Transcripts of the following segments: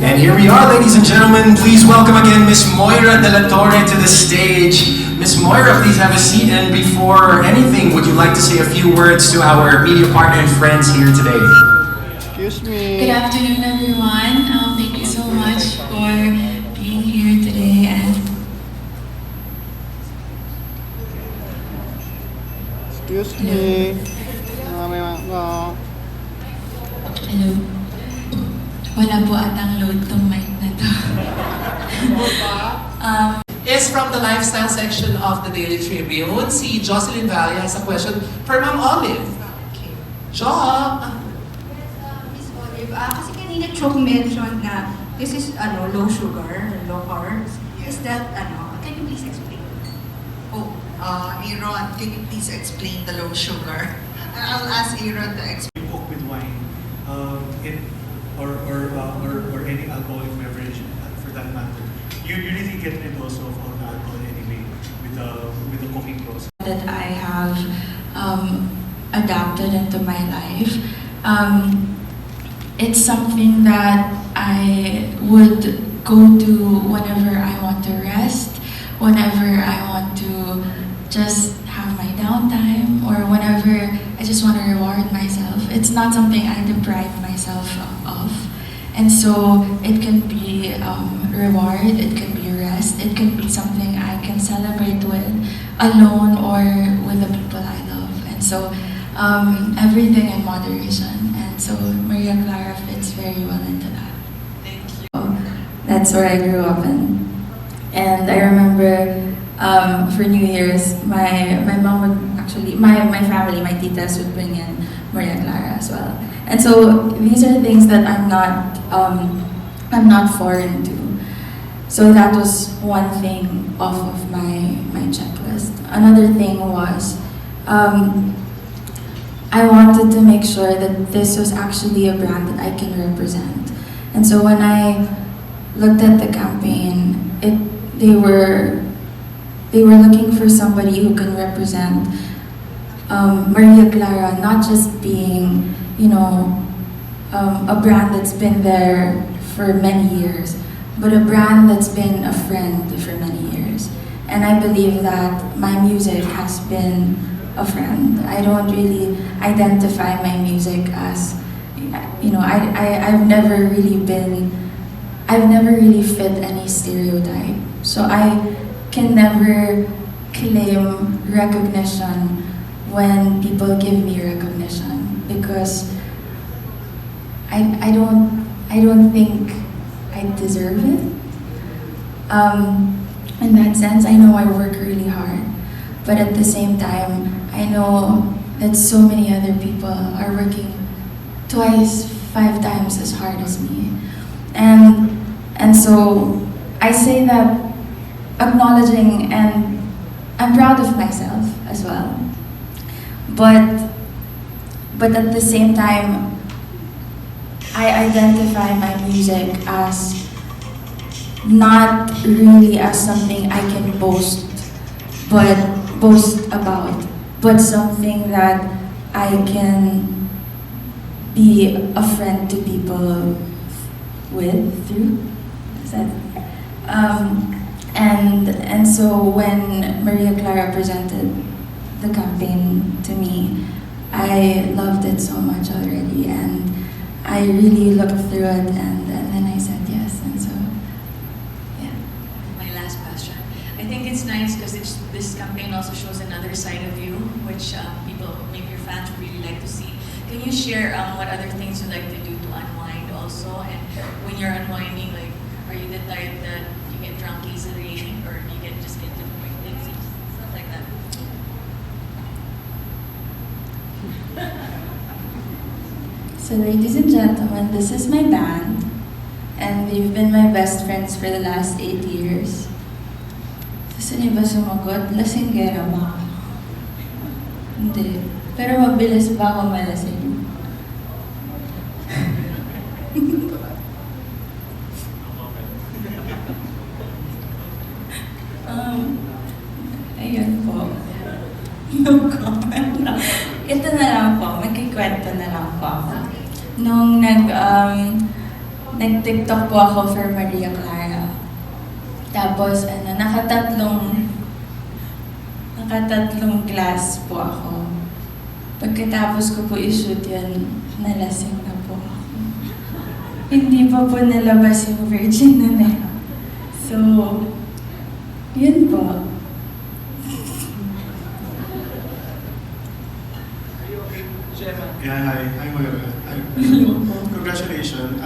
And here we are, ladies and gentlemen. Please welcome again Miss Moira Dela Torre to the stage. Miss Moira, please have a seat. And before anything, would you like to say a few words to our media partner and friends here today? Excuse me. Good afternoon, everyone. Thank you so much for being here today. And Excuse me. hello. Wala po atang load tong mic na to. Is from the lifestyle section of the Daily Tribune. Si Jocelyn Valle has a question for Ma'am Olive. Okay. Jo! Miss Olive, kasi kanina Chok mentioned na this is low sugar, low carbs. Is that can you please explain? Oh, Aaron, can you please explain the low sugar? I'll ask Aaron to explain. Coke with wine, or any alcoholic beverage for that matter. You really get rid also of all the alcohol anyway with the cooking process. That I have adapted into my life. It's something that I would go to whenever I want to rest, whenever I want to just have my downtime, or whenever I just want to reward myself. It's not something I deprive myself of. And so it can be reward, it can be rest, it can be something I can celebrate with alone or with the people I love. And so everything in moderation. And so Maria Clara fits very well into that. Thank you. That's where I grew up in. And I remember for New Year's, my mom would actually, my family, my titas would bring in Moira Clara as well. And so these are things that I'm not foreign to. So that was one thing off of my checklist. Another thing was I wanted to make sure that this was actually a brand that I can represent. And so when I looked at the campaign, they were looking for somebody who can represent Maria Clara, not just being, a brand that's been there for many years, but a brand that's been a friend for many years. And I believe that my music has been a friend. I don't really identify my music as, I've never really fit any stereotype. So I can never claim recognition when people give me recognition, because I don't think I deserve it. In that sense, I know I work really hard, but at the same time, I know that so many other people are working twice, 5 times as hard as me. And so I say that acknowledging, and I'm proud of myself as well. But at the same time, I identify my music as not really as something I can boast about, but something that I can be a friend to people through. And so when Maria Clara presented the campaign to me, I loved it so much already, and I really looked through it, and then I said yes, and so, yeah. My last question. I think it's nice because this campaign also shows another side of you, which people, maybe your fans would really like to see. Can you share what other things you like to do to unwind also? And when you're unwinding, like, are you the type that you get drunk easily? So ladies and gentlemen, this is my band. And they've been my best friends for the last 8 years. Gusto niyo ba sumagot? Lasinggera ba ako? Hindi. Pero mabilis ba ako malasing? Ayun po. No comment na. Ito na lang po, magkikwento na lang po ako. Nung nag-TikTok po ako for Maria Clara. Tapos nakatatlong class po ako. Pagkatapos ko po i-shoot yun, nalasing na po ako. Hindi pa po nalabas yung virgin na na. So, yun po. Yeah, hi Moira. Congratulations.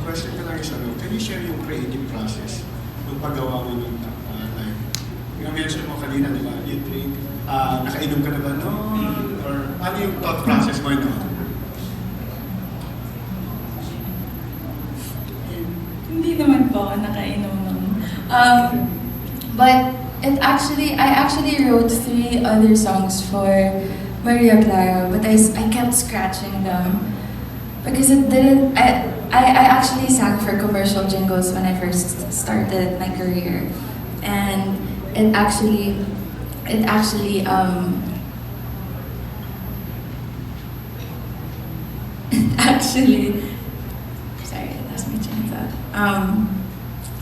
Question ko lang isa, can you share yung creative process ng paggawa mo ng like, yung mention mo kanina, di ba? You drink, nakainom ka na ba noon? Or ano yung thought process mo noon? Hindi naman po ako nakainom nun. But I actually wrote 3 other songs for Maria Clara, but I kept scratching them because it didn't. I actually sang for commercial jingles when I first started my career, and it actually sorry, I lost my train of thought.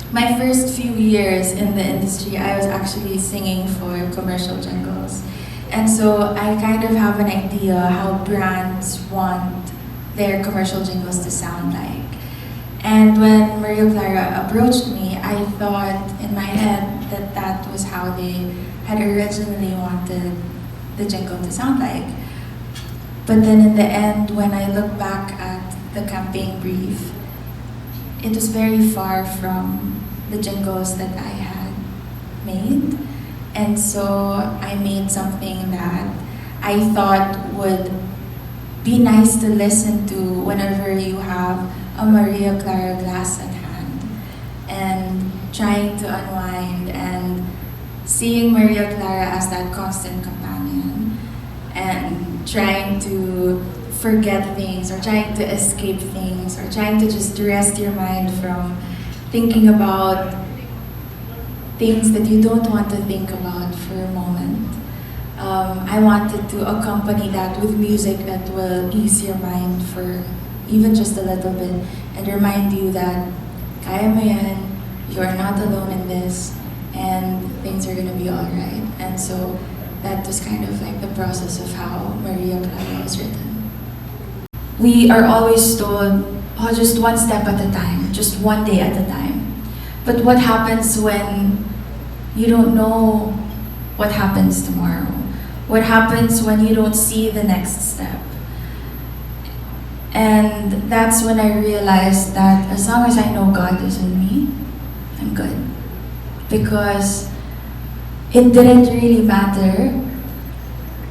My first few years in the industry, I was actually singing for commercial jingles. And so I kind of have an idea how brands want their commercial jingles to sound like. And when Maria Clara approached me, I thought in my head that that was how they had originally wanted the jingle to sound like. But then in the end, when I look back at the campaign brief, it was very far from the jingles that I had made. And so I made something that I thought would be nice to listen to whenever you have a Maria Clara glass at hand. And trying to unwind and seeing Maria Clara as that constant companion. And trying to forget things or trying to escape things or trying to just rest your mind from thinking about things that you don't want to think about for a moment. I wanted to accompany that with music that will ease your mind for even just a little bit and remind you that kaya mo yan, you are not alone in this, and things are gonna be alright. And so that was kind of like the process of how Maria Clara was written. We are always told, oh, just one step at a time, just one day at a time. But what happens when you don't know what happens tomorrow? What happens when you don't see the next step? And that's when I realized that as long as I know God is in me, I'm good. Because it didn't really matter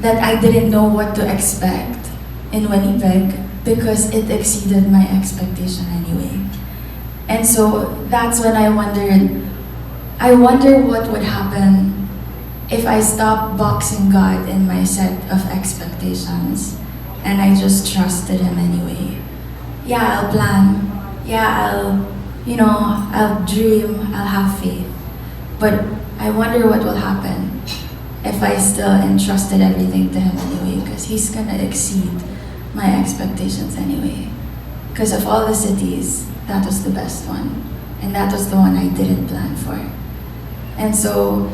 that I didn't know what to expect in Winnipeg because it exceeded my expectation anyway. And so that's when I wonder what would happen if I stopped boxing God in my set of expectations and I just trusted Him anyway. Yeah, I'll plan. Yeah, I'll dream, I'll have faith. But I wonder what will happen if I still entrusted everything to Him anyway, because He's gonna exceed my expectations anyway. Because of all the cities, that was the best one. And that was the one I didn't plan for. And so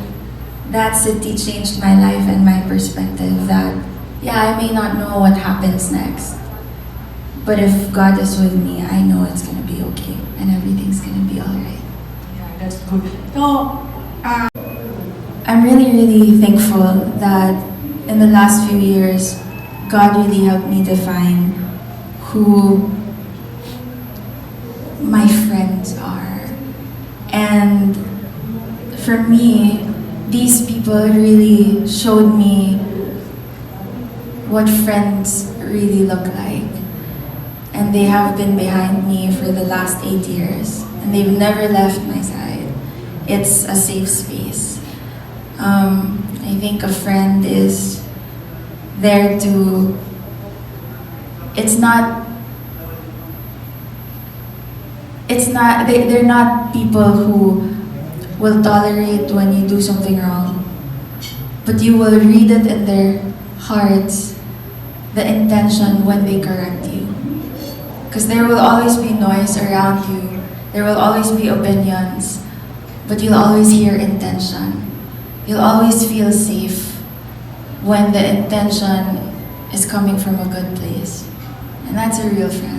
that city changed my life and my perspective that, yeah, I may not know what happens next, but if God is with me, I know it's gonna be okay and everything's gonna be alright. Yeah, that's good. So, I'm really, really thankful that in the last few years, God really helped me define who my friends are. And for me, these people really showed me what friends really look like. and they have been behind me for the last 8 years, and they've never left my side. It's a safe space. I think a friend is there to, they're not people who will tolerate when you do something wrong, but you will read it in their hearts, the intention when they correct you. Because there will always be noise around you, there will always be opinions, but you'll always hear intention. You'll always feel safe when the intention is coming from a good place. And that's a real friend.